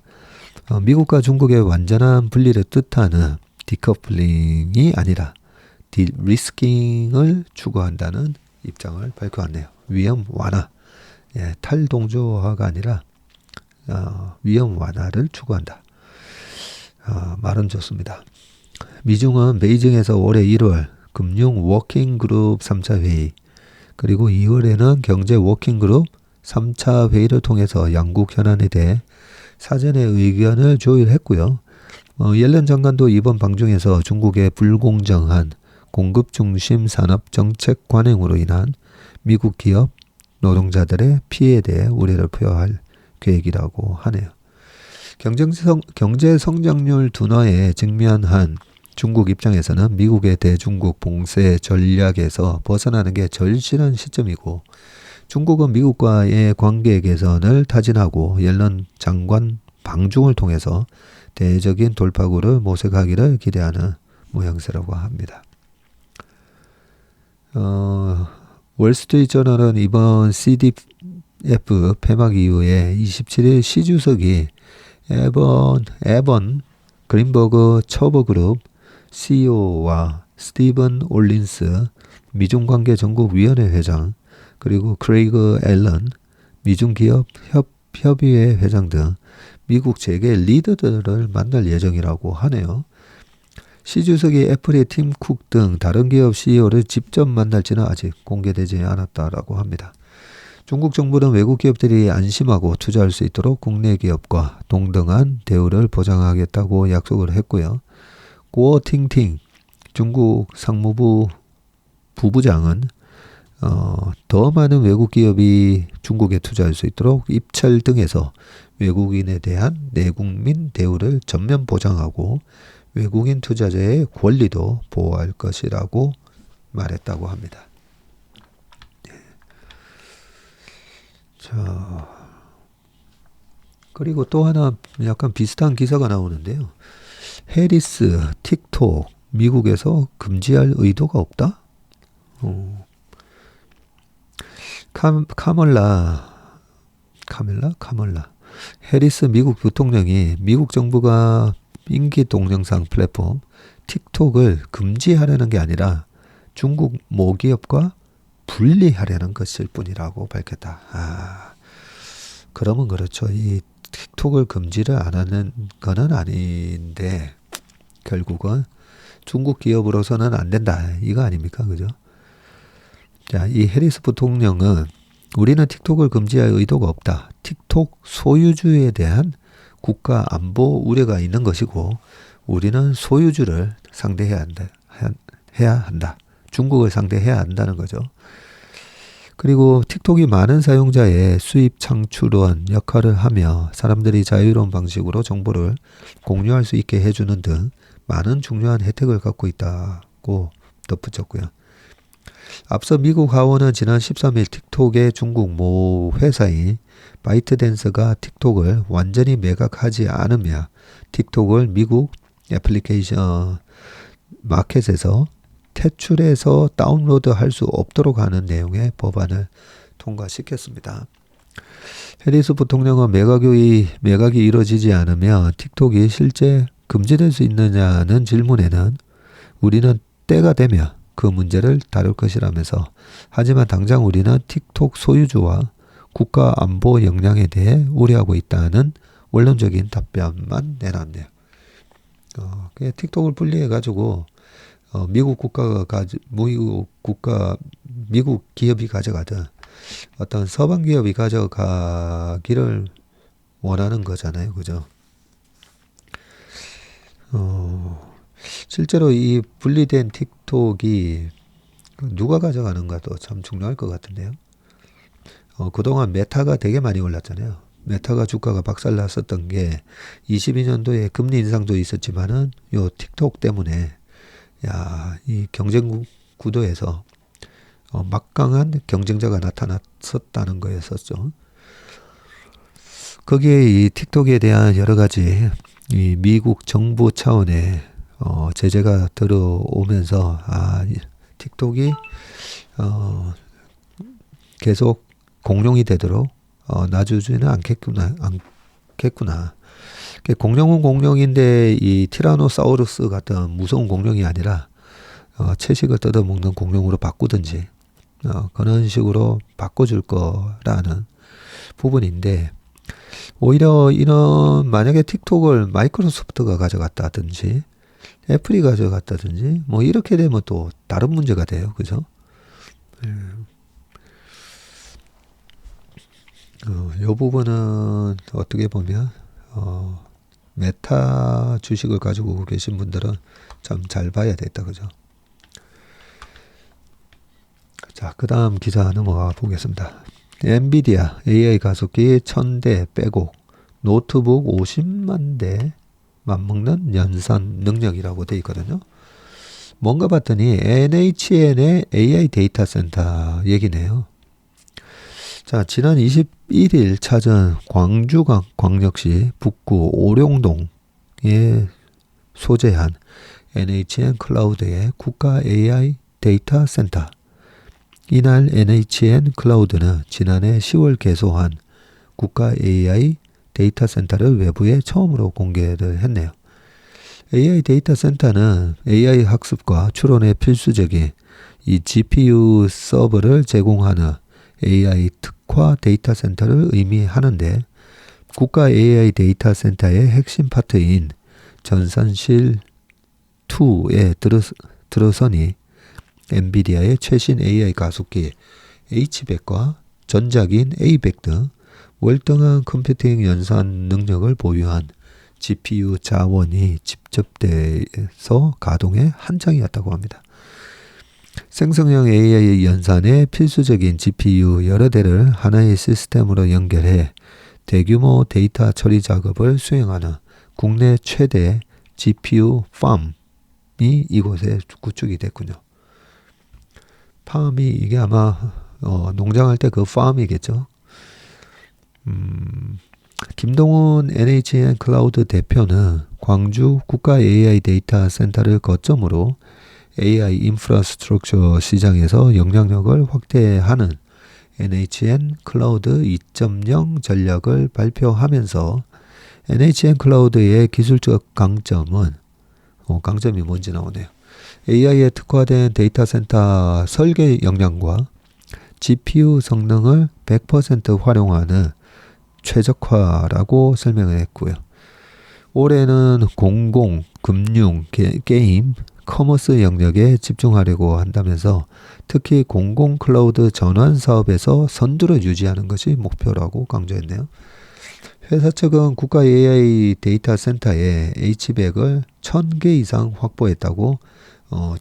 미국과 중국의 완전한 분리를 뜻하는 디커플링이 아니라 디리스킹을 추구한다는 입장을 밝혀왔네요. 위험 완화, 탈동조화가 아니라 위험 완화를 추구한다. 말은 좋습니다. 미중은 베이징에서 올해 1월 금융 워킹그룹 3차 회의 그리고 2월에는 경제 워킹그룹 3차 회의를 통해서 양국 현안에 대해 사전에 의견을 조율했고요. 옐런 장관도 이번 방중에서 중국의 불공정한 공급 중심 산업 정책 관행으로 인한 미국 기업 노동자들의 피해에 대해 우려를 표할 계획이라고 하네요. 경제 성장률 둔화에 직면한 중국 입장에서는 미국의 대중국 봉쇄 전략에서 벗어나는 게 절실한 시점이고 중국은 미국과의 관계 개선을 타진하고 옐런 장관 방중을 통해서 대적인 돌파구를 모색하기를 기대하는 모양새라고 합니다. 월스트리트저널은 이번 CDF 폐막 이후에 27일 시 주석이 에번 그린버그 처버그룹 CEO와 스티븐 올린스 미중관계 전국위원회 회장 그리고 크레이그 앨런 미중기업 협의회 회장 등 미국 재계 리더들을 만날 예정이라고 하네요. 시 주석이 애플의 팀 쿡 등 다른 기업 CEO를 직접 만날지는 아직 공개되지 않았다라고 합니다. 중국 정부는 외국 기업들이 안심하고 투자할 수 있도록 국내 기업과 동등한 대우를 보장하겠다고 약속을 했고요. 구어팅팅 중국 상무부 부부장은 더 많은 외국 기업이 중국에 투자할 수 있도록 입찰 등에서 외국인에 대한 내국민 대우를 전면 보장하고 외국인 투자자의 권리도 보호할 것이라고 말했다고 합니다. 자, 그리고 또 하나 약간 비슷한 기사가 나오는데요. 해리스, 틱톡, 미국에서 금지할 의도가 없다? 카멀라 해리스 미국 부통령이 미국 정부가 인기 동영상 플랫폼 틱톡을 금지하려는 게 아니라 중국 모기업과 분리하려는 것일 뿐이라고 밝혔다. 그러면 그렇죠. 이 틱톡을 금지를 안 하는 거는 아닌데 결국은 중국 기업으로서는 안 된다. 이거 아닙니까? 그죠? 자, 이 해리스 부통령은 우리는 틱톡을 금지할 의도가 없다. 틱톡 소유주에 대한 국가 안보 우려가 있는 것이고 우리는 소유주를 상대해야 한다. 중국을 상대해야 한다는 거죠. 그리고 틱톡이 많은 사용자의 수입 창출원 역할을 하며 사람들이 자유로운 방식으로 정보를 공유할 수 있게 해주는 등 많은 중요한 혜택을 갖고 있다고 덧붙였고요. 앞서 미국 하원은 지난 13일 틱톡의 중국 모 회사인 바이트댄스가 틱톡을 완전히 매각하지 않으며 틱톡을 미국 애플리케이션 마켓에서 퇴출해서 다운로드 할 수 없도록 하는 내용의 법안을 통과시켰습니다. 해리스 부통령은 매각이 이루어지지 않으며 틱톡이 실제 금지될 수 있느냐는 질문에는 우리는 때가 되면 그 문제를 다룰 것이라면서 하지만 당장 우리는 틱톡 소유주와 국가 안보 역량에 대해 우려하고 있다는 원론적인 답변만 내놨네요. 틱톡을 분리해가지고 미국 기업이 가져가든 어떤 서방 기업이 가져가기를 원하는 거잖아요, 그죠? 실제로 이 분리된 틱톡이 누가 가져가는가도 참 중요할 것 같은데요. 그동안 메타가 되게 많이 올랐잖아요. 메타가 주가가 박살났었던 게 22년도에 금리 인상도 있었지만은 요 틱톡 때문에 이 경쟁 구도에서 막강한 경쟁자가 나타났었다는 거였었죠. 거기에 이 틱톡에 대한 여러 가지 이 미국 정부 차원의 제재가 들어오면서 틱톡이 계속 공룡이 되도록 놔주지는 않겠구나. 공룡은 공룡인데 이 티라노사우루스 같은 무서운 공룡이 아니라 채식을 뜯어먹는 공룡으로 바꾸든지 그런 식으로 바꿔줄 거라는 부분인데 오히려 만약에 틱톡을 마이크로소프트가 가져갔다든지 애플이 가져갔다든지 뭐 이렇게 되면 또 다른 문제가 돼요. 그죠? 이 부분은 어떻게 보면 메타 주식을 가지고 계신 분들은 참 잘 봐야 되겠다. 그죠? 자, 그 다음 기사 넘어가 보겠습니다. 엔비디아 AI 가속기 1000대 빼고 노트북 50만 대 맞먹는 연산 능력이라고 돼 있거든요. 뭔가 봤더니 NHN의 AI 데이터 센터 얘기네요. 자, 지난 21일 찾은 광주광역시 북구 오룡동에 소재한 NHN 클라우드의 국가 AI 데이터 센터. 이날 NHN 클라우드는 지난해 10월 개소한 국가 AI 데이터 센터를 외부에 처음으로 공개를 했네요. AI 데이터 센터는 AI 학습과 추론에 필수적인 이 GPU 서버를 제공하는 AI 특화 데이터 센터를 의미하는데 국가 AI 데이터 센터의 핵심 파트인 전산실 2에 들어서니 엔비디아의 최신 AI 가속기 H100과 전작인 A100 등 월등한 컴퓨팅 연산 능력을 보유한 GPU 자원이 집접돼서 가동에 한창이었다고 합니다. 생성형 AI 연산에 필수적인 GPU 여러 대를 하나의 시스템으로 연결해 대규모 데이터 처리 작업을 수행하는 국내 최대 GPU 팜이 이곳에 구축이 됐군요. 팜이 이게 아마 농장할 때 그 팜이겠죠. 김동훈 NHN 클라우드 대표는 광주 국가 AI 데이터 센터를 거점으로 AI 인프라스트럭처 시장에서 영향력을 확대하는 NHN 클라우드 2.0 전략을 발표하면서 NHN 클라우드의 기술적 강점은 강점이 뭔지 나오네요. AI에 특화된 데이터 센터 설계 역량과 GPU 성능을 100% 활용하는 최적화라고 설명을 했고요. 올해는 공공, 금융, 게임, 커머스 영역에 집중하려고 한다면서 특히 공공 클라우드 전환 사업에서 선두를 유지하는 것이 목표라고 강조했네요. 회사 측은 국가 AI 데이터 센터에 H백을 1000개 이상 확보했다고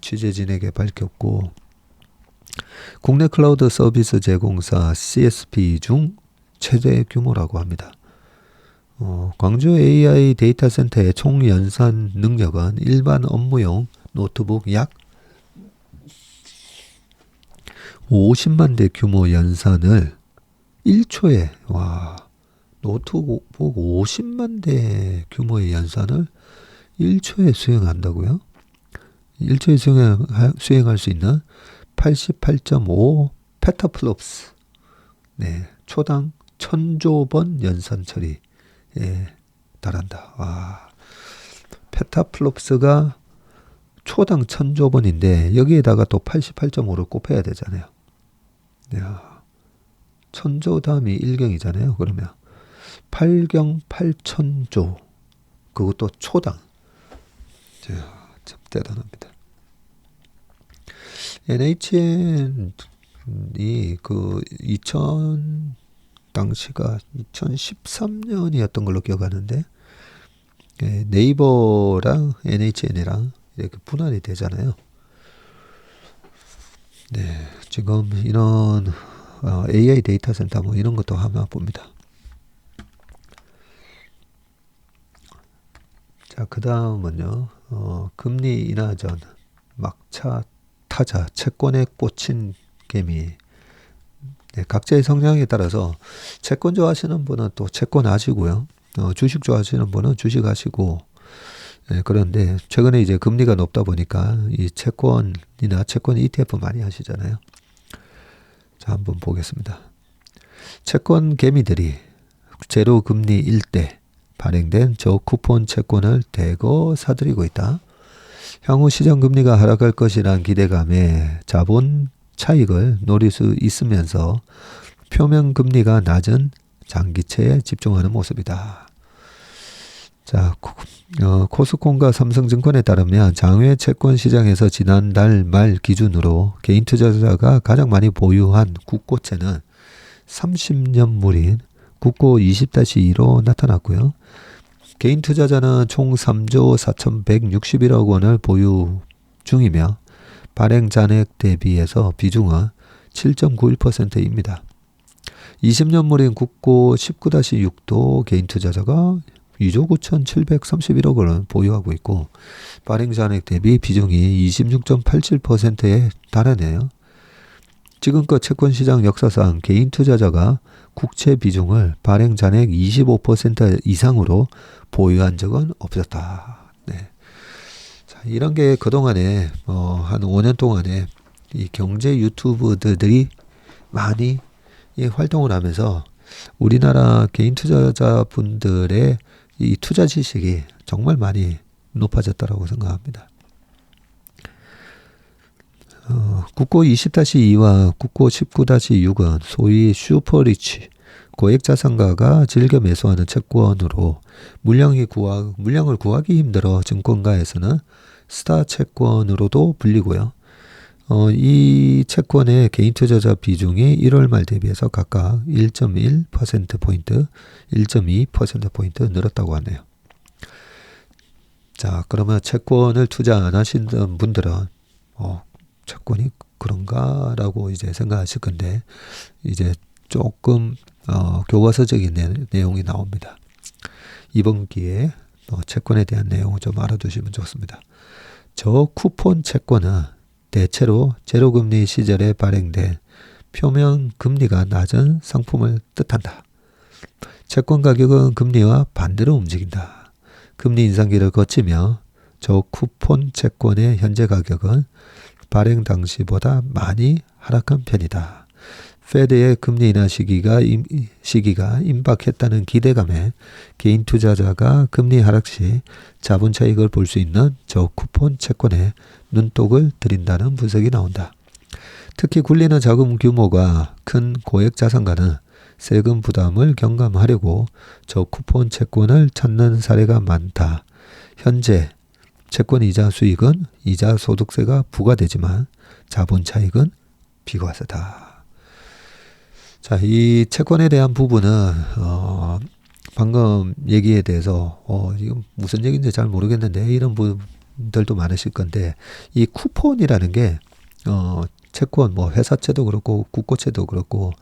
취재진에게 밝혔고, 국내 클라우드 서비스 제공사 CSP 중 최대 규모라고 합니다. 광주 AI 데이터 센터의 총 연산 능력은 일반 업무용 노트북 약 50만 대 규모 연산을 1초에, 노트북 50만 대 규모의 연산을 1초에 수행한다고요? 1초에 수행할 수 있는 88.5 페타플롭스, 네, 초당 1000조 번 연산 처리에 달한다. 페타플롭스가 초당 1000조 번인데 여기에다가 또 88.5를 곱해야 되잖아요. 1000조 다음이 1경이잖아요. 그러면 8경 8000조, 그것도 초당. 참 대단합니다. NHN이 당시가 2013년이었던 걸로 기억하는데, 네이버랑 NHN이랑 이렇게 분할이 되잖아요. 네, 지금 이런 AI 데이터 센터 이런 것도 하나 봅니다. 자, 그 다음은요, 금리 인하 전 막차 타자 채권에 꽂힌 개미. 네, 각자의 성향에 따라서 채권 좋아하시는 분은 또 채권 하시고요. 주식 좋아하시는 분은 주식 하시고. 네, 그런데 최근에 이제 금리가 높다 보니까 이 채권이나 채권 ETF 많이 하시잖아요. 자, 한번 보겠습니다. 채권 개미들이 제로 금리 일대 발행된 저쿠폰 채권을 대거 사들이고 있다. 향후 시장 금리가 하락할 것이란 기대감에 자본 차익을 노릴 수 있으면서 표면 금리가 낮은 장기채에 집중하는 모습이다. 자, 코스콘과 삼성증권에 따르면 장외 채권 시장에서 지난달 말 기준으로 개인 투자자가 가장 많이 보유한 국고채는 30년물인 국고 20-2로 나타났고요. 개인 투자자는 총 3조 4,161억 원을 보유 중이며 발행 잔액 대비해서 비중은 7.91%입니다. 20년물인 국고 19-6도 개인 투자자가 2조 9,731억 원을 보유하고 있고 발행 잔액 대비 비중이 26.87%에 달하네요. 지금껏 채권시장 역사상 개인 투자자가 국채 비중을 발행 잔액 25% 이상으로 보유한 적은 없었다. 네. 자, 이런 게 그동안에 한 5년 동안에 이 경제 유튜브들이 많이 활동을 하면서 우리나라 개인 투자자분들의 이 투자 지식이 정말 많이 높아졌다고 생각합니다. 국고 20-2와 국고 19-6은 소위 슈퍼리치, 고액 자산가가 즐겨 매수하는 채권으로 물량을 구하기 힘들어 증권가에서는 스타 채권으로도 불리고요. 이 채권의 개인 투자자 비중이 1월 말 대비해서 각각 1.1%포인트, 1.2%포인트 늘었다고 하네요. 자, 그러면 채권을 투자 안 하시는 분들은 채권이 그런가라고 이제 생각하실 건데, 이제 조금 교과서적인 내용이 나옵니다. 이번 기회에 채권에 대한 내용을 좀 알아두시면 좋습니다. 저쿠폰 채권은 대체로 제로금리 시절에 발행된 표면 금리가 낮은 상품을 뜻한다. 채권 가격은 금리와 반대로 움직인다. 금리 인상기를 거치며 저 쿠폰 채권의 현재 가격은 발행 당시보다 많이 하락한 편이다. 페드의 금리 인하 시기가 임박했다는 기대감에 개인 투자자가 금리 하락 시 자본 차익을 볼 수 있는 저 쿠폰 채권에 눈독을 들인다는 분석이 나온다. 특히 굴리는 자금 규모가 큰 고액 자산가는 세금 부담을 경감하려고 저 쿠폰 채권을 찾는 사례가 많다. 현재 채권 이자 수익은 이자 소득세가 부과되지만 자본 차익은 비과세다. 자, 이 채권에 대한 부분은 방금 얘기에 대해서 이건 무슨 얘기인지 잘 모르겠는데 이런 분들도 많으실 건데 이 쿠폰이라는 게 채권 뭐 회사채도 그렇고 국고채도 그렇고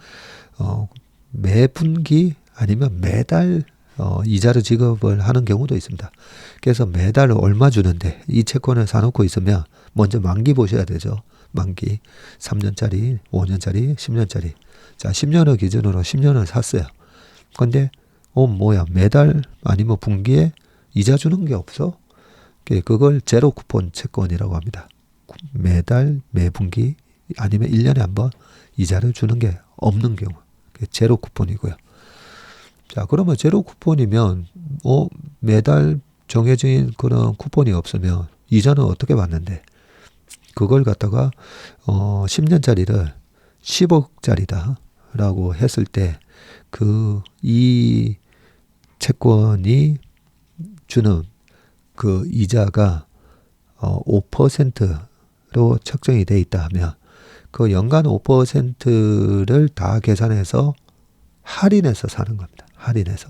매 분기 아니면 매달 이자를 지급을 하는 경우도 있습니다. 그래서 매달 얼마 주는데 이 채권을 사놓고 있으면 먼저 만기 보셔야 되죠. 만기 3년짜리, 5년짜리, 10년짜리. 자, 10년을 기준으로 10년을 샀어요. 근데 뭐야 매달 아니면 분기에 이자 주는 게 없어? 그걸 제로 쿠폰 채권이라고 합니다. 매달, 매분기 아니면 1년에 한번 이자를 주는 게 없는 경우. 그게 제로 쿠폰이고요. 자, 그러면 제로 쿠폰이면 매달 정해진 그런 쿠폰이 없으면 이자는 어떻게 받는데? 그걸 갖다가 10년짜리를 10억짜리다 라고 했을 때 이 채권이 주는 그 이자가 5%로 책정이 돼 있다 하면 그 연간 5%를 다 계산해서 할인해서 사는 겁니다. 할인해서.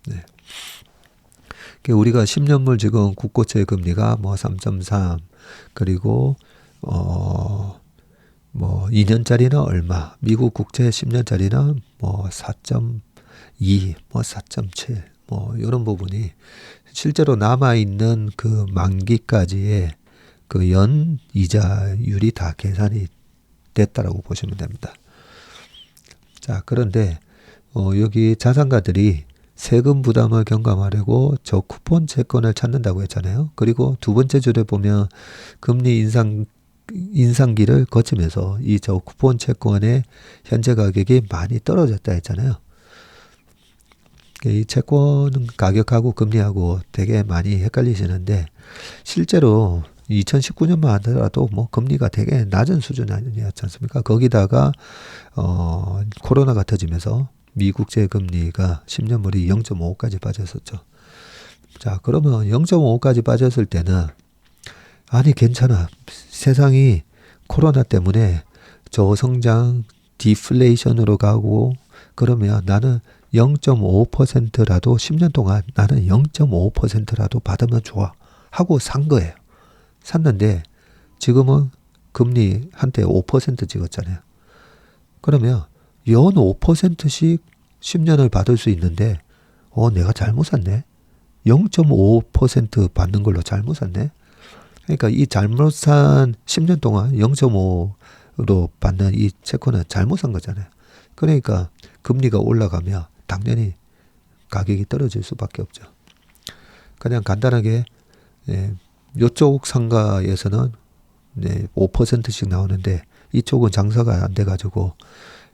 네. 우리가 10년물 지금 국고채 금리가 뭐 3.3 그리고 뭐 2년짜리는 얼마, 미국 국채 10년짜리는 뭐 4.2, 뭐 4.7, 뭐 이런 부분이 실제로 남아있는 그 만기까지의 그 연 이자율이 다 계산이 됐다라고 보시면 됩니다. 자, 그런데 여기 자산가들이 세금 부담을 경감하려고 저 쿠폰 채권을 찾는다고 했잖아요. 그리고 두 번째 줄에 보면 금리 인상기를 거치면서 이 저 쿠폰 채권의 현재 가격이 많이 떨어졌다 했잖아요. 이 채권 가격하고 금리하고 되게 많이 헷갈리시는데 실제로 2019년만 하더라도 뭐 금리가 되게 낮은 수준 아니었지 않습니까? 거기다가 코로나가 터지면서 미국제 금리가 10년물이 0.5까지 빠졌었죠. 자, 그러면 0.5까지 빠졌을 때는 아니 괜찮아. 세상이 코로나 때문에 저성장 디플레이션으로 가고 그러면 나는 0.5%라도 10년 동안 나는 0.5%라도 받으면 좋아 하고 산 거예요. 샀는데 지금은 금리 한때 5% 찍었잖아요. 그러면 연 5%씩 10년을 받을 수 있는데 내가 잘못 샀네. 0.5% 받는 걸로 잘못 샀네. 그러니까 이 잘못 산 10년 동안 0.5로 받는 이 채권은 잘못 산 거잖아요. 그러니까 금리가 올라가면 당연히 가격이 떨어질 수밖에 없죠. 그냥 간단하게 이쪽 상가에서는 5%씩 나오는데 이쪽은 장사가 안 돼가지고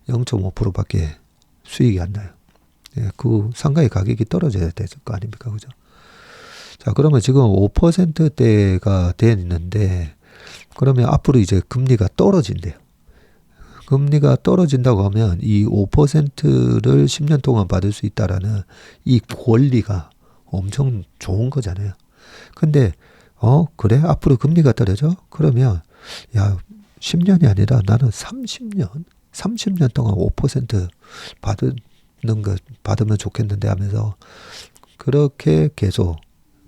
0.5%밖에 수익이 안 나요. 그 상가의 가격이 떨어져야 될 거 아닙니까? 그죠? 자, 그러면 지금 5%대가 됐는데, 그러면 앞으로 이제 금리가 떨어진대요. 금리가 떨어진다고 하면 이 5%를 10년 동안 받을 수 있다라는 이 권리가 엄청 좋은 거잖아요. 근데, 그래? 앞으로 금리가 떨어져? 그러면, 야, 10년이 아니라 나는 30년 동안 5% 받으면 좋겠는데 하면서, 그렇게 계속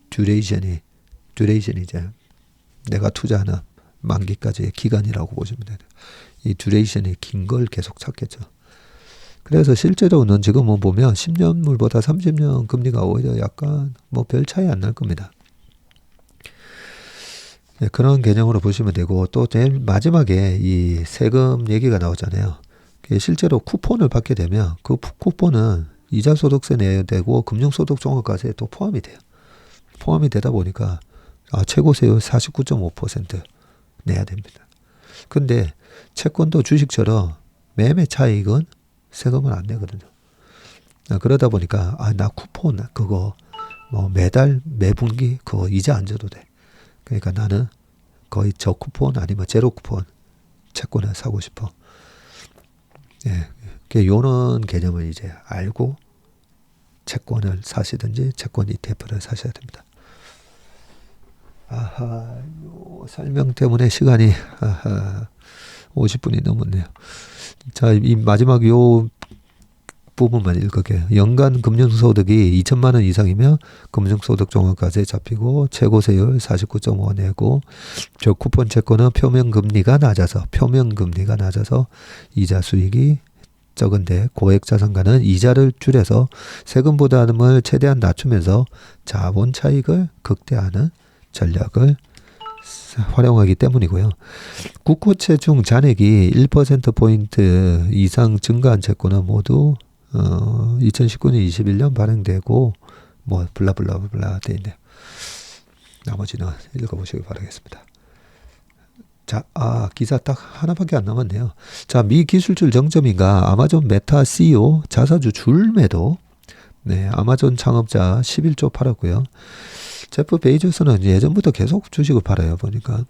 듀레이션이제 내가 투자하는 만기까지의 기간이라고 보시면 돼요. 이 듀레이션이 긴 걸 계속 찾겠죠. 그래서 실제로는 지금은 보면 10년물보다 30년 금리가 오히려 약간 뭐 별 차이 안 날 겁니다. 그런 개념으로 보시면 되고 또 제일 마지막에 이 세금 얘기가 나오잖아요. 실제로 쿠폰을 받게 되면 그 쿠폰은 이자 소득세 내야 되고 금융소득 종합과세에 또 포함이 돼요. 포함이 되다 보니까 최고 세율 49.5% 내야 됩니다. 근데 채권도 주식처럼 매매 차익은 세금을 안 내거든요. 그러다 보니까 나 쿠폰 그거 뭐 매달 매분기 그거 이자 안 줘도 돼. 그러니까 나는 거의 저쿠폰 아니면 제로쿠폰 채권을 사고 싶어. 예, 요런 개념을 이제 알고 채권을 사시든지 채권 ETF를 사셔야 됩니다. 요 설명 때문에 시간이 50분이 넘었네요. 자, 이 마지막 요 부분만 읽을게요. 연간 금융소득이 2천만 원 이상이면 금융소득 종합과세에 잡히고 최고세율 49.5 내고 저 쿠폰 채권은 표면금리가 낮아서 이자 수익이 적은데 고액 자산가는 이자를 줄여서 세금 부담을 최대한 낮추면서 자본 차익을 극대화하는 전략을 활용하기 때문이고요. 국고채 중 잔액이 1%포인트 이상 증가한 채권은 모두 2019년 21년 발행되고 뭐 블라블라블라 돼 있네요. 나머지는 읽어보시기 바라겠습니다. 자, 기사 딱 하나밖에 안 남았네요. 자, 미 기술줄 정점인가 아마존 메타 CEO 자사주 줄매도. 네, 아마존 창업자 11조 팔았고요. 제프 베이조스는 예전부터 계속 주식을 팔아요, 보니까.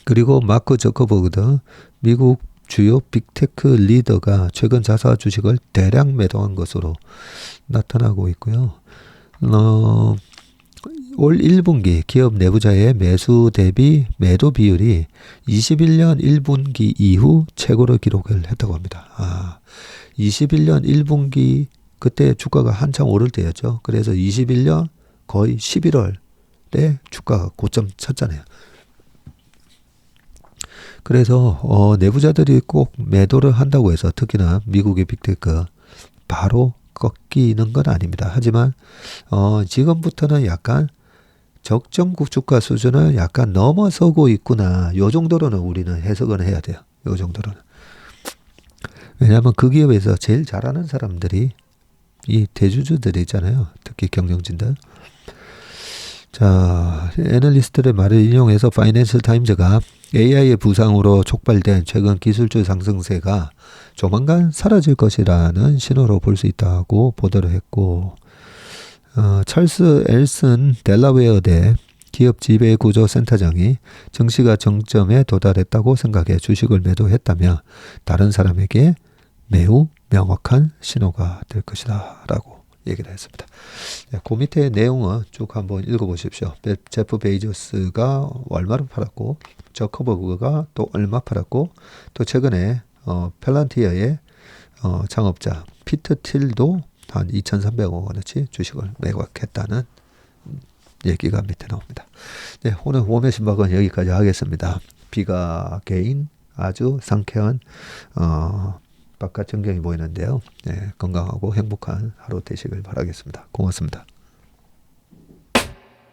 그리고 마크 저커버그 미국 주요 빅테크 리더가 최근 자사 주식을 대량 매도한 것으로 나타나고 있고요. 올 1분기 기업 내부자의 매수 대비 매도 비율이 21년 1분기 이후 최고를 기록을 했다고 합니다. 21년 1분기 그때 주가가 한창 오를 때였죠. 그래서 21년 거의 11월에 주가가 고점 쳤잖아요. 그래서 내부자들이 꼭 매도를 한다고 해서 특히나 미국의 빅테크 바로 꺾이는 건 아닙니다. 하지만 지금부터는 약간 적정 주가 수준을 약간 넘어서고 있구나. 요 정도로는 우리는 해석을 해야 돼요. 요 정도로는. 왜냐하면 그 기업에서 제일 잘하는 사람들이 이 대주주들이잖아요. 특히 경영진들. 자, 애널리스트의 말을 인용해서 파이낸셜 타임즈가 AI의 부상으로 촉발된 최근 기술주 상승세가 조만간 사라질 것이라는 신호로 볼 수 있다고 보도를 했고, 찰스 엘슨 델라웨어대 기업 지배구조 센터장이 증시가 정점에 도달했다고 생각해 주식을 매도했다며 다른 사람에게 매우 명확한 신호가 될 것이다 라고 얘기를 했습니다. 그 밑에 내용은 쭉 한번 읽어보십시오. 제프 베이조스가 얼마를 팔았고 저커버그가 또 얼마 팔았고 또 최근에 펠란티어의 창업자 피터 틸도 한 2,300억 원어치 주식을 매각했다는 얘기가 밑에 나옵니다. 네, 오늘 웜의 신박은 여기까지 하겠습니다. 비가 개인 아주 상쾌한 바깥 전경이 보이는데요. 네, 건강하고 행복한 하루 되시길 바라겠습니다. 고맙습니다.